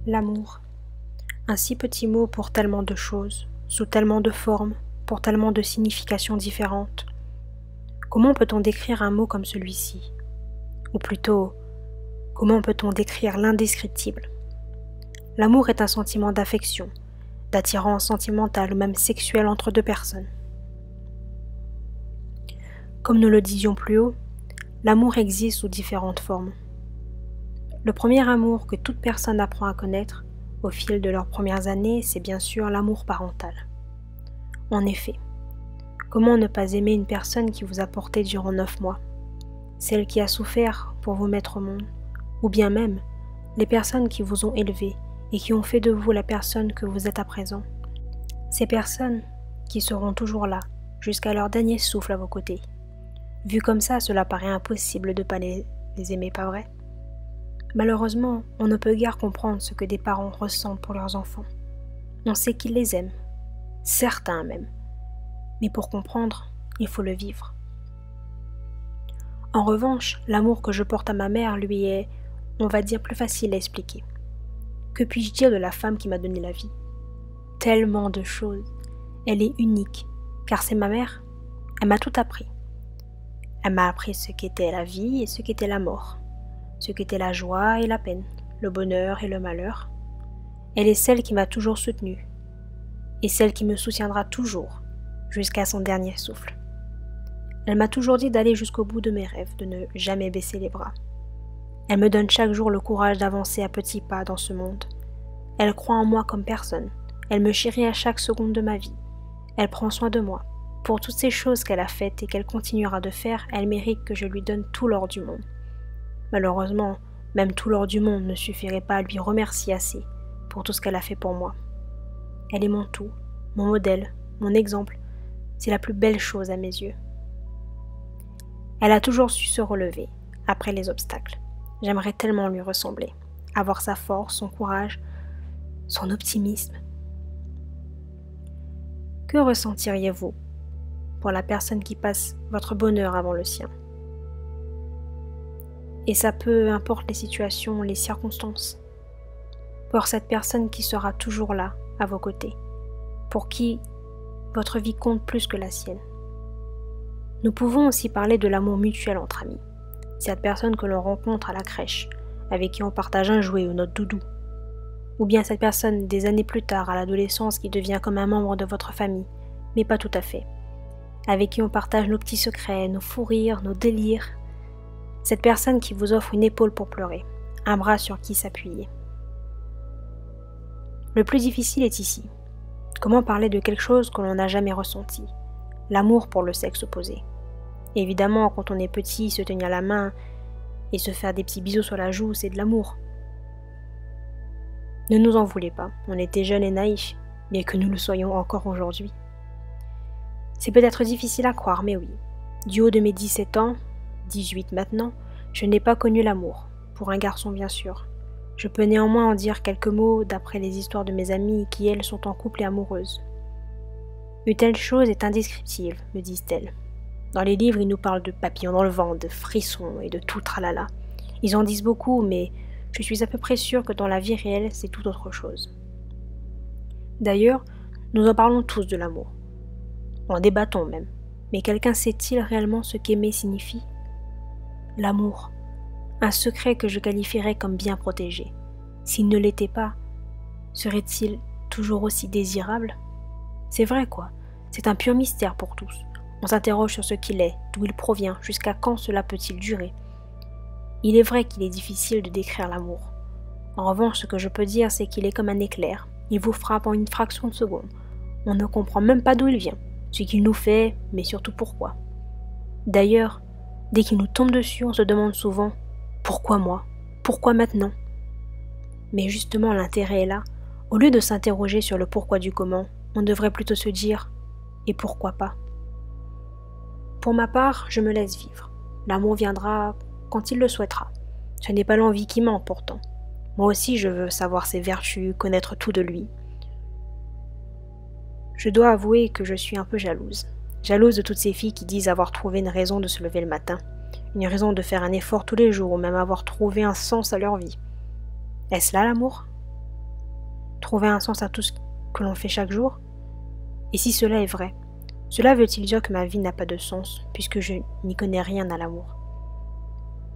L'amour. Un si petit mot pour tellement de choses, sous tellement de formes, pour tellement de significations différentes. Comment peut-on décrire un mot comme celui-ci? Ou plutôt, comment peut-on décrire l'indescriptible? L'amour est un sentiment d'affection, d'attirance sentimentale ou même sexuelle entre deux personnes. Comme nous le disions plus haut, l'amour existe sous différentes formes. Le premier amour que toute personne apprend à connaître au fil de leurs premières années, c'est bien sûr l'amour parental. En effet, comment ne pas aimer une personne qui vous a porté durant 9 mois, celle qui a souffert pour vous mettre au monde, ou bien même les personnes qui vous ont élevé et qui ont fait de vous la personne que vous êtes à présent. Ces personnes qui seront toujours là, jusqu'à leur dernier souffle à vos côtés. Vu comme ça, cela paraît impossible de ne pas les aimer, pas vrai? Malheureusement, on ne peut guère comprendre ce que des parents ressentent pour leurs enfants. On sait qu'ils les aiment, certains même, mais pour comprendre, il faut le vivre. En revanche, l'amour que je porte à ma mère lui est, on va dire, plus facile à expliquer. Que puis-je dire de la femme qui m'a donné la vie? Tellement de choses. Elle est unique, car c'est ma mère. Elle m'a tout appris. Elle m'a appris ce qu'était la vie et ce qu'était la mort, ce qu'était la joie et la peine, le bonheur et le malheur. Elle est celle qui m'a toujours soutenue, et celle qui me soutiendra toujours, jusqu'à son dernier souffle. Elle m'a toujours dit d'aller jusqu'au bout de mes rêves, de ne jamais baisser les bras. Elle me donne chaque jour le courage d'avancer à petits pas dans ce monde. Elle croit en moi comme personne. Elle me chérit à chaque seconde de ma vie. Elle prend soin de moi. Pour toutes ces choses qu'elle a faites et qu'elle continuera de faire, elle mérite que je lui donne tout l'or du monde. Malheureusement, même tout l'or du monde ne suffirait pas à lui remercier assez pour tout ce qu'elle a fait pour moi. Elle est mon tout, mon modèle, mon exemple. C'est la plus belle chose à mes yeux. Elle a toujours su se relever après les obstacles. J'aimerais tellement lui ressembler, avoir sa force, son courage, son optimisme. Que ressentiriez-vous pour la personne qui passe votre bonheur avant le sien? Et ça peu importe les situations, les circonstances. Pour cette personne qui sera toujours là, à vos côtés, pour qui votre vie compte plus que la sienne. Nous pouvons aussi parler de l'amour mutuel entre amis. Cette personne que l'on rencontre à la crèche, avec qui on partage un jouet ou notre doudou. Ou bien cette personne des années plus tard, à l'adolescence, qui devient comme un membre de votre famille, mais pas tout à fait. Avec qui on partage nos petits secrets, nos fous rires, nos délires. Cette personne qui vous offre une épaule pour pleurer, un bras sur qui s'appuyer. Le plus difficile est ici. Comment parler de quelque chose que l'on n'a jamais ressenti? L'amour pour le sexe opposé. Évidemment, quand on est petit, se tenir la main et se faire des petits bisous sur la joue, c'est de l'amour. Ne nous en voulez pas, on était jeunes et naïfs, bien que nous le soyons encore aujourd'hui. C'est peut-être difficile à croire, mais oui. Du haut de mes 17 ans, 18 maintenant, je n'ai pas connu l'amour, pour un garçon bien sûr. Je peux néanmoins en dire quelques mots d'après les histoires de mes amies qui, elles, sont en couple et amoureuses. Une telle chose est indescriptible, me disent-elles. Dans les livres, ils nous parlent de papillons dans le vent, de frissons et de tout tralala. Ils en disent beaucoup, mais je suis à peu près sûre que dans la vie réelle, c'est tout autre chose. D'ailleurs, nous en parlons tous de l'amour. En débattons même. Mais quelqu'un sait-il réellement ce qu'aimer signifie? L'amour. Un secret que je qualifierais comme bien protégé. S'il ne l'était pas, serait-il toujours aussi désirable? C'est vrai quoi, c'est un pur mystère pour tous. On s'interroge sur ce qu'il est, d'où il provient, jusqu'à quand cela peut-il durer. Il est vrai qu'il est difficile de décrire l'amour. En revanche, ce que je peux dire, c'est qu'il est comme un éclair. Il vous frappe en une fraction de seconde. On ne comprend même pas d'où il vient, ce qu'il nous fait, mais surtout pourquoi. D'ailleurs, dès qu'il nous tombe dessus, on se demande souvent « Pourquoi moi? Pourquoi maintenant ?» Mais justement, l'intérêt est là. Au lieu de s'interroger sur le pourquoi du comment, on devrait plutôt se dire « Et pourquoi pas ?» Pour ma part, je me laisse vivre. L'amour viendra quand il le souhaitera. Ce n'est pas l'envie qui manque pourtant. Moi aussi, je veux savoir ses vertus, connaître tout de lui. Je dois avouer que je suis un peu jalouse. Jalouse de toutes ces filles qui disent avoir trouvé une raison de se lever le matin, une raison de faire un effort tous les jours ou même avoir trouvé un sens à leur vie. Est-ce là l'amour? Trouver un sens à tout ce que l'on fait chaque jour? Et si cela est vrai, cela veut-il dire que ma vie n'a pas de sens, puisque je n'y connais rien à l'amour?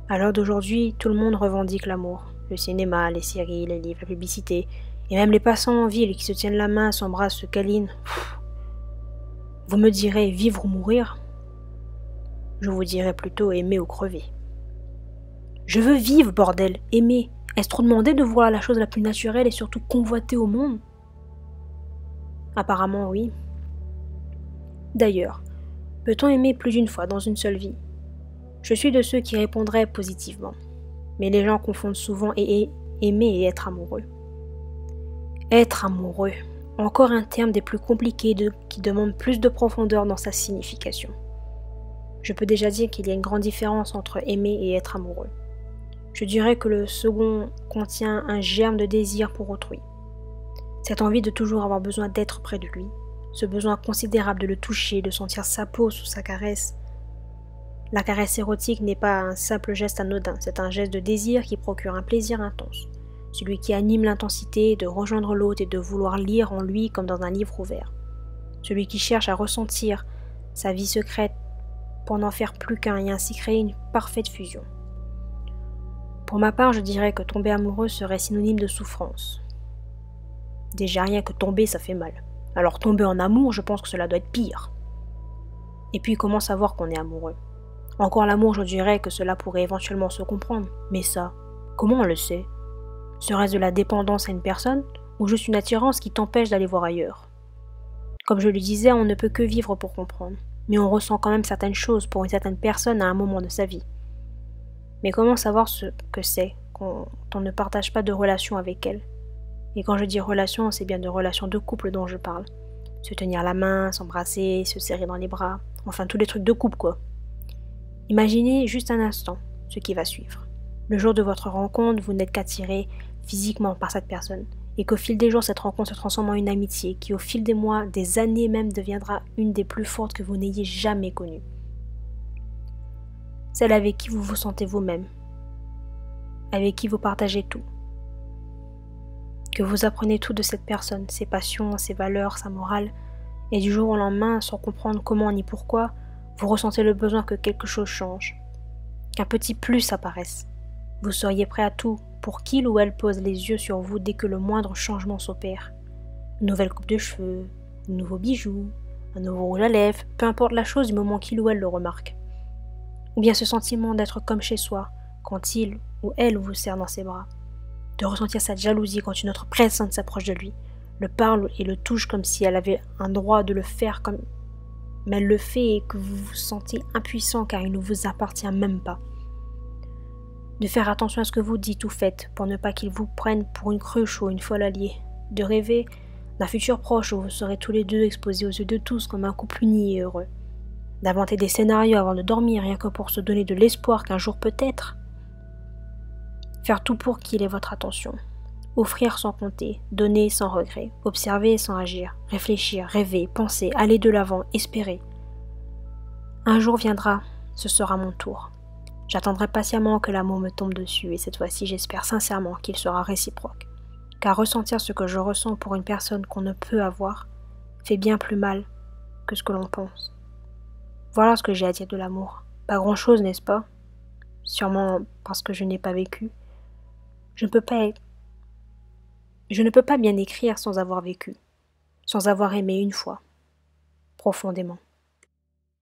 À l'heure d'aujourd'hui, tout le monde revendique l'amour. Le cinéma, les séries, les livres, la publicité, et même les passants en ville qui se tiennent la main, s'embrassent, se câlinent. Vous me direz vivre ou mourir? Je vous dirais plutôt aimer ou crever. Je veux vivre, bordel, aimer. Est-ce trop demandé de voir la chose la plus naturelle et surtout convoitée au monde? Apparemment oui. D'ailleurs, peut-on aimer plus d'une fois dans une seule vie? Je suis de ceux qui répondraient positivement. Mais les gens confondent souvent aimer et être amoureux. Être amoureux, encore un terme des plus compliqués qui demande plus de profondeur dans sa signification. Je peux déjà dire qu'il y a une grande différence entre aimer et être amoureux. Je dirais que le second contient un germe de désir pour autrui. Cette envie de toujours avoir besoin d'être près de lui, ce besoin considérable de le toucher, de sentir sa peau sous sa caresse. La caresse érotique n'est pas un simple geste anodin, c'est un geste de désir qui procure un plaisir intense. Celui qui anime l'intensité de rejoindre l'autre et de vouloir lire en lui comme dans un livre ouvert. Celui qui cherche à ressentir sa vie secrète pour n'en faire plus qu'un et ainsi créer une parfaite fusion. Pour ma part, je dirais que tomber amoureux serait synonyme de souffrance. Déjà rien que tomber, ça fait mal. Alors tomber en amour, je pense que cela doit être pire. Et puis comment savoir qu'on est amoureux? Encore l'amour, je dirais que cela pourrait éventuellement se comprendre. Mais ça, comment on le sait? Serait-ce de la dépendance à une personne ou juste une attirance qui t'empêche d'aller voir ailleurs? Comme je le disais, on ne peut que vivre pour comprendre. Mais on ressent quand même certaines choses pour une certaine personne à un moment de sa vie. Mais comment savoir ce que c'est quand on ne partage pas de relation avec elle? Et quand je dis relation, c'est bien de relation de couple dont je parle. Se tenir la main, s'embrasser, se serrer dans les bras, enfin tous les trucs de couple quoi. Imaginez juste un instant ce qui va suivre. Le jour de votre rencontre, vous n'êtes qu'attiré physiquement par cette personne, et qu'au fil des jours, cette rencontre se transforme en une amitié qui, au fil des mois, des années même, deviendra une des plus fortes que vous n'ayez jamais connues. Celle avec qui vous vous sentez vous-même, avec qui vous partagez tout. Que vous apprenez tout de cette personne, ses passions, ses valeurs, sa morale, et du jour au lendemain, sans comprendre comment ni pourquoi, vous ressentez le besoin que quelque chose change, qu'un petit plus apparaisse. Vous seriez prêt à tout pour qu'il ou elle pose les yeux sur vous dès que le moindre changement s'opère. Une nouvelle coupe de cheveux, de nouveaux bijoux, un nouveau rouge à lèvres, peu importe la chose du moment qu'il ou elle le remarque. Ou bien ce sentiment d'être comme chez soi, quand il ou elle vous serre dans ses bras. De ressentir cette jalousie quand une autre personne s'approche de lui, le parle et le touche comme si elle avait un droit de le faire comme elle le fait et que vous vous sentez impuissant car il ne vous appartient même pas. De faire attention à ce que vous dites ou faites pour ne pas qu'ils vous prennent pour une cruche ou une folle alliée. De rêver d'un futur proche où vous serez tous les deux exposés aux yeux de tous comme un couple uni et heureux. D'inventer des scénarios avant de dormir rien que pour se donner de l'espoir qu'un jour peut-être. Faire tout pour qu'il ait votre attention. Offrir sans compter, donner sans regret, observer sans agir, réfléchir, rêver, penser, aller de l'avant, espérer. Un jour viendra, ce sera mon tour. J'attendrai patiemment que l'amour me tombe dessus et cette fois-ci j'espère sincèrement qu'il sera réciproque. Car ressentir ce que je ressens pour une personne qu'on ne peut avoir fait bien plus mal que ce que l'on pense. Voilà ce que j'ai à dire de l'amour. Pas grand-chose, n'est-ce pas? Sûrement parce que je n'ai pas vécu. Je ne peux pas bien écrire sans avoir vécu, sans avoir aimé une fois, profondément.